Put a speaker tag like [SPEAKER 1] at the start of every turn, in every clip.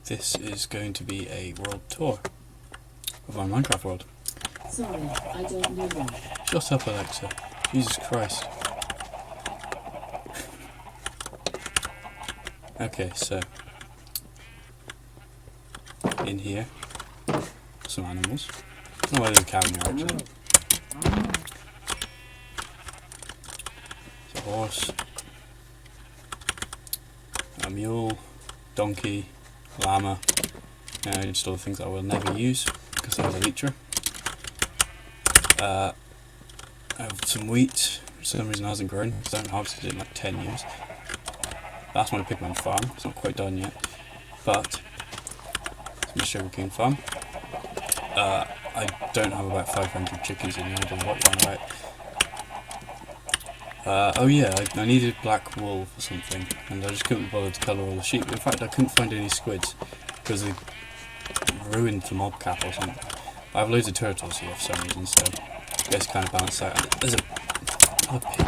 [SPEAKER 1] this is going to be a world tour of my Minecraft world.
[SPEAKER 2] Sorry, I don't know that.
[SPEAKER 1] Shut up, Alexa. Jesus Christ. Okay, so in here, some animals. Oh, there's a cow in here actually. There's a horse, a mule, donkey, llama, and just all the things I will never use because I have a leecher. I have some wheat, for some reason it hasn't grown because I haven't harvested it in like 10 years. That's my pigman farm, it's not quite done yet, but it's my sugarcane farm. I don't have about 500 chickens in here, I don't know what you're on about. Oh yeah, I needed black wool for something, and I just couldn't bother to colour all the sheep. In fact, I couldn't find any squids, because they ruined the mob cap or something. I have loads of turtles here for some reason, so I guess kind of balance out. And there's a pig.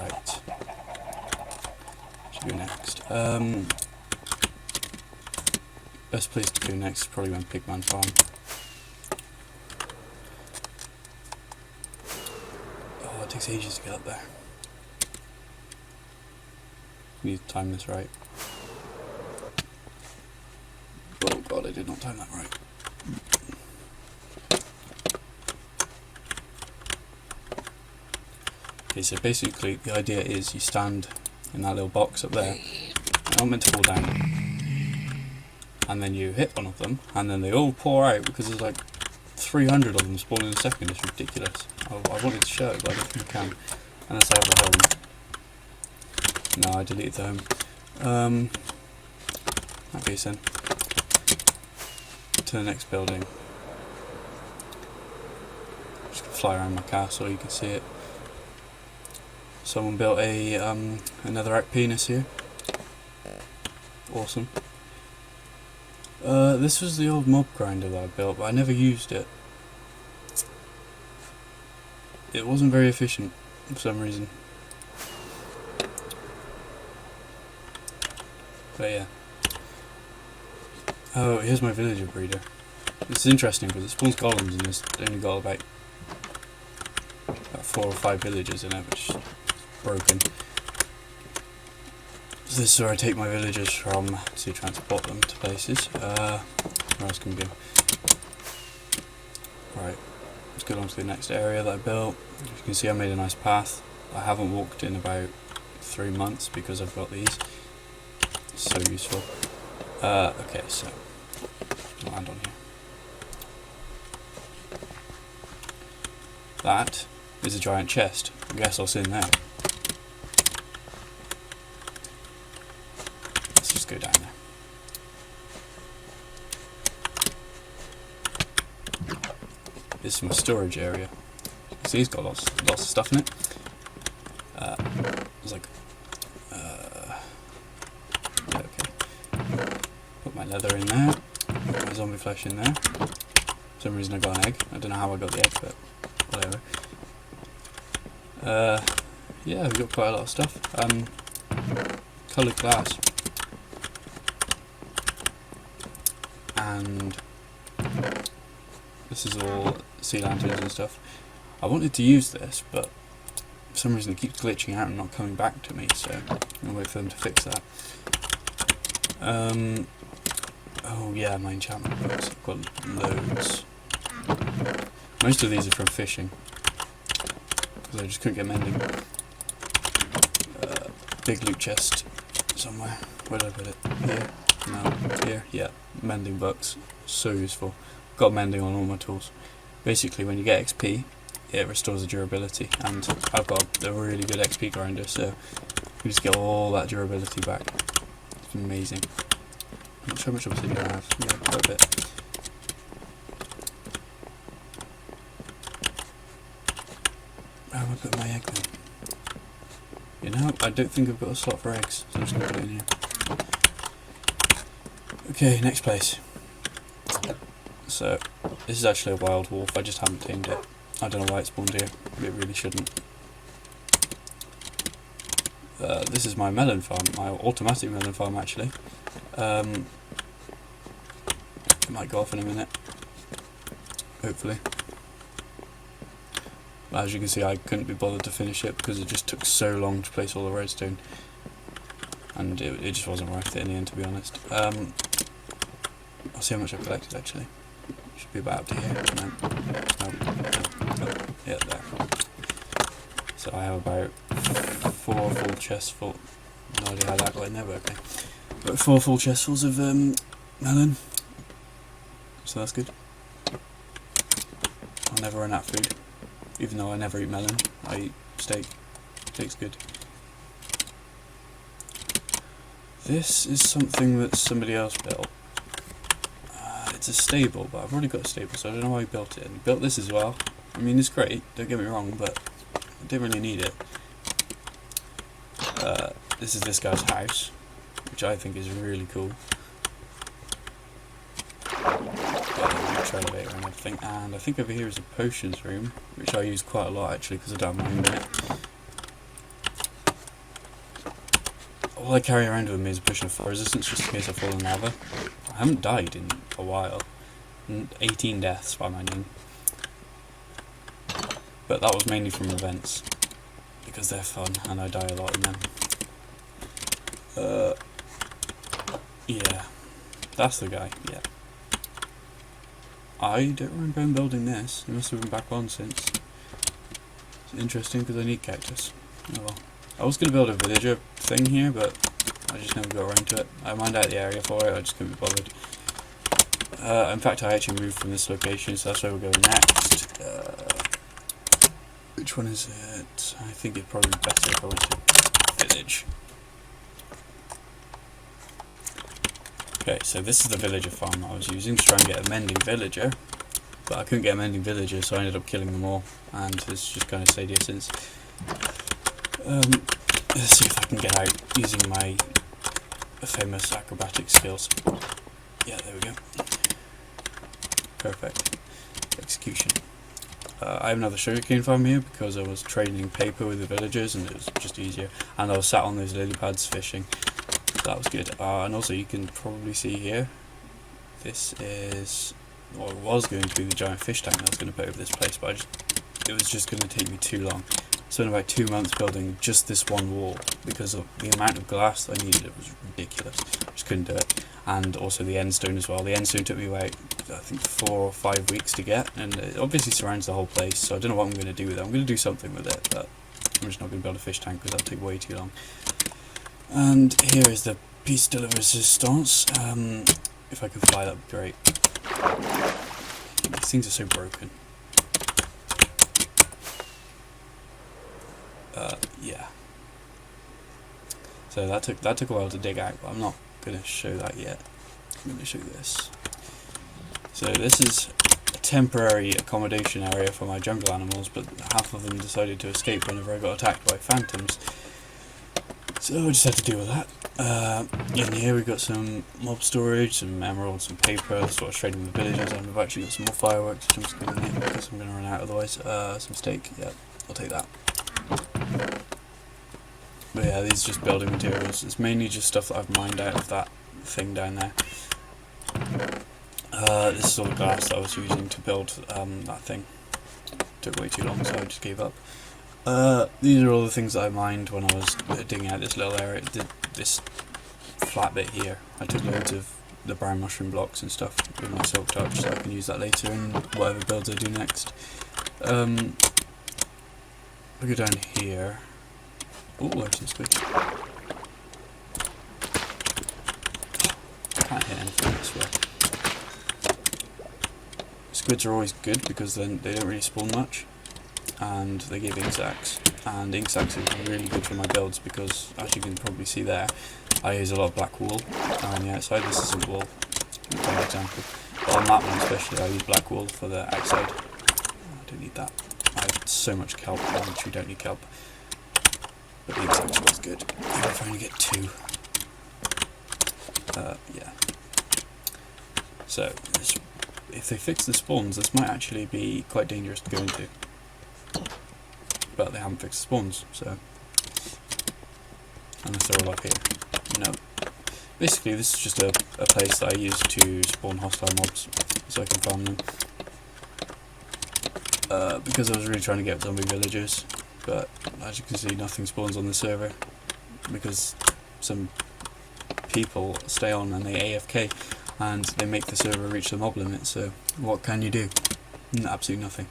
[SPEAKER 1] Right. Should go next. Best place to go next is probably my pigman farm. Oh, it takes ages to get up there. Need to time this right. Oh god, I did not time that right. Okay, so basically the idea is you stand in that little box up there, they're not meant to fall down, and then you hit one of them, and then they all pour out because there's like 300 of them spawning in a second. It's ridiculous. I wanted to show it, but I don't think I can, unless I have a home. No, I deleted the home. That case then. To the next building. Just gonna fly around my castle, you can see it. Someone built a netherite penis here. Awesome. This was the old mob grinder that I built, but I never used it. It wasn't very efficient for some reason. But yeah. Oh, here's my villager breeder. This is interesting because it spawns golems and it's only got about 4 or 5 villagers in it, which is broken. So this is where I take my villagers from to transport them to places. Where else can we go? Right, let's go on to the next area that I built. As you can see, I made a nice path. I haven't walked in about 3 months because I've got these. It's so useful. Okay, so I'll land on here. That is a giant chest. I guess what's in there. Let's just go down there. This is my storage area. You see, it's got lots of stuff in it. There's like, yeah, okay. Put my leather in there. Put my zombie flesh in there. For some reason I got an egg. I don't know how I got the egg, but whatever. Yeah, we've got quite a lot of stuff. Coloured glass. And this is all sea lanterns and stuff. I wanted to use this, but for some reason it keeps glitching out and not coming back to me, so I'm going to wait for them to fix that. Oh yeah, my enchantment books. I've got loads. Most of these are from fishing, because I just couldn't get mending. Big loot chest somewhere. Where did I put it? Here? No, here? Yeah. Mending books. So useful. Got mending on all my tools. Basically, when you get XP, it restores the durability, and I've got a really good XP grinder, so you just get all that durability back. It's amazing. I'm not sure how much obsidian I have. Yeah, quite a bit. Where have I put my egg then? You know, I don't think I've got a slot for eggs, so I'm just going to put it in here. Okay, next place. So, this is actually a wild wolf, I just haven't tamed it. I don't know why it spawned here, but it really shouldn't. this is my melon farm, my automatic melon farm actually. It might go off in a minute, hopefully. But as you can see, I couldn't be bothered to finish it because it just took so long to place all the redstone, and it just wasn't worth it in the end, to be honest. I'll see how much I've collected actually. Should be about up to here. No. Yeah, there. So I have about 4 full chests full. No idea how that got in there, but okay. But 4 full chests full of melon. So that's good. I'll never run out of food. Even though I never eat melon, I eat steak. Steak's good. This is something that somebody else built. It's a stable, but I've already got a stable, so I don't know why he built it. And he built this as well. I mean, it's great, don't get me wrong, but I didn't really need it. This is this guy's house, which I think is really cool. Got a elevator and everything, and I think over here is a potions room, which I use quite a lot actually, because I don't mind in it. All I carry around with me is a potion of fire resistance, just in case I fall in lava. I haven't died in a while. 18 deaths by my name. But that was mainly from events, because they're fun and I die a lot in them. Yeah, that's the guy, yeah. I don't remember him building this. He must have been back on since. It's interesting because I need cactus. Oh well. I was going to build a villager thing here, but I just never got around to it. I mined out the area for it, I just couldn't be bothered. In fact, I actually moved from this location, so that's where we're going next. Which one is it? I think it'd probably be better if I went to village. Okay, so this is the villager farm I was using to try and get a mending villager, but I couldn't get a mending villager, so I ended up killing them all, and it's just kind of stayed here since. Let's see if I can get out using my famous acrobatic skills. Yeah, there we go. Perfect. Execution. I have another sugarcane farm here because I was trading paper with the villagers and it was just easier, and I was sat on those lily pads fishing. That was good. And also you can probably see here, this is, or it was going to be the giant fish tank that I was going to put over this place, but it was just going to take me too long. I spent about 2 months building just this one wall because of the amount of glass I needed. It was ridiculous. I just couldn't do it. And also the end stone as well. The end stone took me about, I think, 4 or 5 weeks to get, and it obviously surrounds the whole place, so I don't know what I'm going to do with it. I'm going to do something with it, but I'm just not going to build a fish tank because that'll take way too long. And here is the piece de la resistance. If I could fly, that would be great. These things are so broken. Yeah. So that took a while to dig out, but I'm not going to show that yet. I'm going to show this. So this is a temporary accommodation area for my jungle animals, but half of them decided to escape whenever I got attacked by phantoms. So I just had to deal with that. In here we've got some mob storage, some emeralds, some paper. That's what I was trading with the villagers, and we've actually got some more fireworks, which I'm just going to make because I'm going to run out otherwise. Some steak, yeah, I'll take that. But yeah, these are just building materials. It's mainly just stuff that I've mined out of that thing down there. This is all the glass that I was using to build that thing. Took way too long, so I just gave up. These are all the things that I mined when I was digging out this little area, this flat bit here. I took loads of the brown mushroom blocks and stuff with my silk touch, so I can use that later in whatever builds I do next. We go down here. Oh, there's some squid. I can't hit anything, I swear. Squids are always good because then they don't really spawn much, and they give ink sacs, and ink sacs are really good for my builds because, as you can probably see there, I use a lot of black wool on the outside. This isn't wool, for example, but on that one especially I use black wool for the outside. I don't need that. I have so much kelp, I literally don't need kelp. But the ink sacs was good, even if I only get 2. Yeah. So, if they fix the spawns, this might actually be quite dangerous to go into. But they haven't fixed the spawns, so unless they're all up here. No. Basically, this is just a place that I use to spawn hostile mobs, so I can farm them. Because I was really trying to get zombie villagers, but as you can see, nothing spawns on the server, because some people stay on and they AFK, and they make the server reach the mob limit, so what can you do? Absolutely nothing.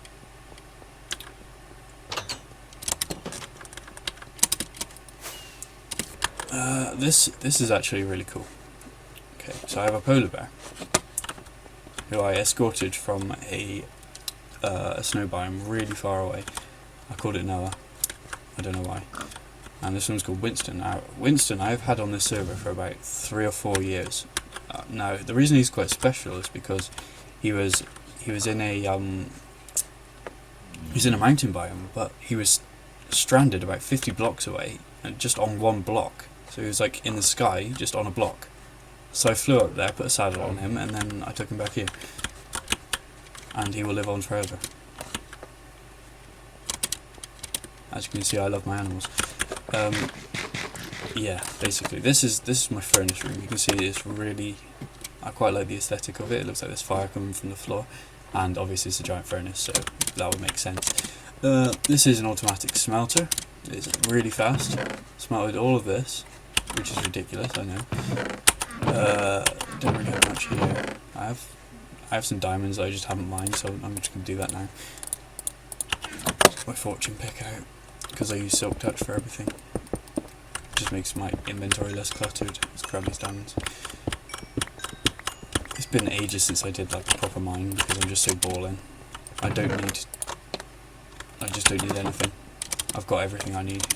[SPEAKER 1] This is actually really cool. Okay, so I have a polar bear who I escorted from a snow biome really far away. I called it Noah. I don't know why. And this one's called Winston. Now, Winston I've had on this server for about 3 or 4 years. Now, the reason he's quite special is because he was in a he's in a mountain biome, but he was stranded about 50 blocks away, and just on one block. So he was like in the sky, just on a block. So I flew up there, put a saddle on him, and then I took him back here. And he will live on forever. As you can see, I love my animals. Yeah, basically, this is my furnace room. You can see it's really, I quite like the aesthetic of it. It looks like there's fire coming from the floor, and obviously it's a giant furnace, so that would make sense. This is an automatic smelter. It's really fast. Smelted all of this, which is ridiculous, I know. Don't really have much here. I have some diamonds that I just haven't mined, so I'm just going to do that now. My fortune pick out, because I use silk touch for everything. Just makes my inventory less cluttered. Let's grab these diamonds. It's been ages since I did like a proper mine, because I'm just so balling. I just don't need anything. I've got everything I need.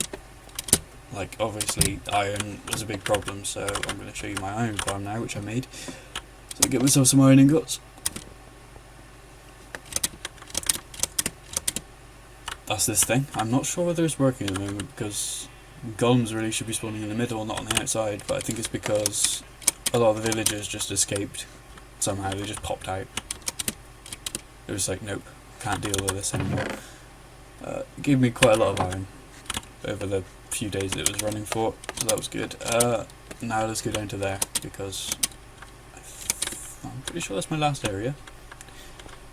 [SPEAKER 1] Like, obviously iron was a big problem, so I'm going to show you my iron farm now, which I made. So I get myself some iron ingots. That's this thing. I'm not sure whether it's working at the moment, because golems really should be spawning in the middle, not on the outside, but I think it's because a lot of the villagers just escaped somehow. They just popped out. It was like, nope, can't deal with this anymore. It gave me quite a lot of iron over the few days that it was running for, so that was good. Now let's go down to there, because I'm pretty sure that's my last area.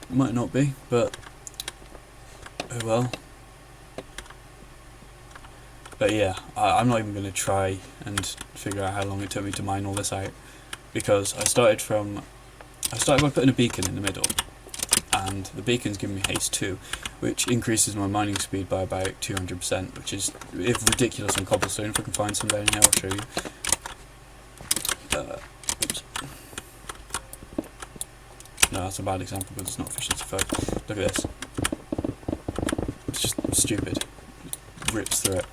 [SPEAKER 1] It might not be, but oh well. But yeah, I'm not even going to try and figure out how long it took me to mine all this out, because I started by putting a beacon in the middle, and the beacon's giving me haste 2, which increases my mining speed by about 200%, which is ridiculous on cobblestone. If I can find some down here, I'll show you. Oops. No, that's a bad example, but it's not efficiency 5. Look at this. It's just stupid. It rips through it.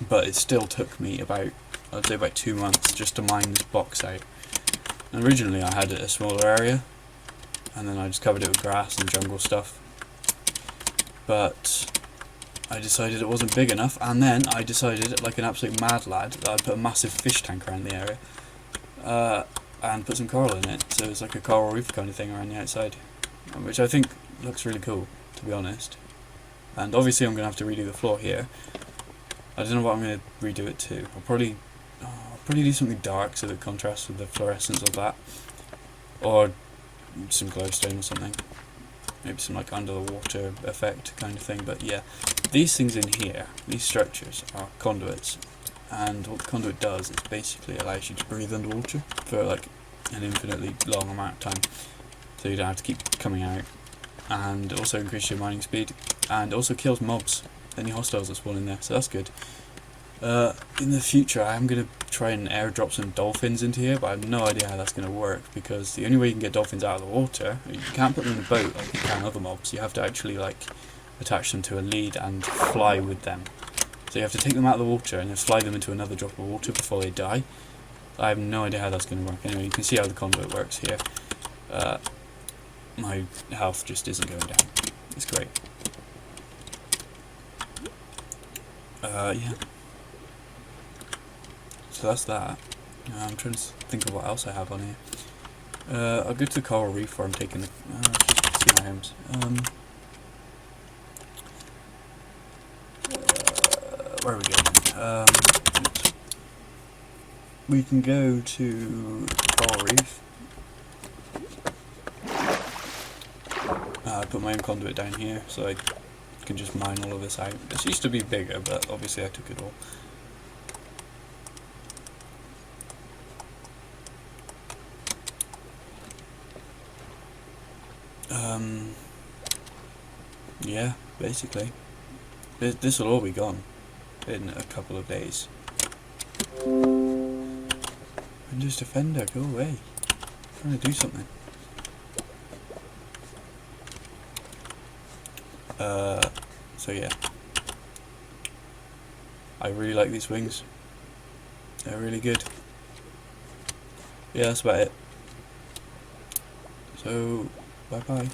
[SPEAKER 1] But it still took me about, I'd say about 2 months just to mine this box out. And originally I had a smaller area, and then I just covered it with grass and jungle stuff. But I decided it wasn't big enough, and then I decided, like an absolute mad lad, that I'd put a massive fish tank around the area, and put some coral in it, so it's like a coral reef kind of thing around the outside, which I think looks really cool, to be honest. And obviously I'm going to have to redo the floor here. I don't know what I'm going to redo it to. I'll probably do something dark so that it contrasts with the fluorescence of that, or some glowstone or something. Maybe some like under the water effect kind of thing. But yeah, these things in here, these structures, are conduits, and what the conduit does is basically allows you to breathe underwater for like an infinitely long amount of time, so you don't have to keep coming out, and also increase your mining speed, and also kills mobs, any hostiles that spawn in there, so that's good. In the future I am going to try and airdrop some dolphins into here, but I have no idea how that's going to work, because the only way you can get dolphins out of the water, you can't put them in a boat like you can other mobs. You have to actually like attach them to a lead and fly with them. So you have to take them out of the water and then fly them into another drop of water before they die. I have no idea how that's going to work. Anyway, you can see how the conduit works here. My health just isn't going down. It's great. Yeah. So that's that. I'm trying to think of what else I have on here. I'll go to the coral reef where I'm taking the... see my homes. Where are we going? Oops. we can go to Coral Reef. I put my own conduit down here so I can just mine all of this out. This used to be bigger, but obviously I took it all. Yeah, basically. This will all be gone in a couple of days. Windows Defender, go away. I'm trying to do something. So yeah. I really like these wings. They're really good. Yeah, that's about it. So, bye bye.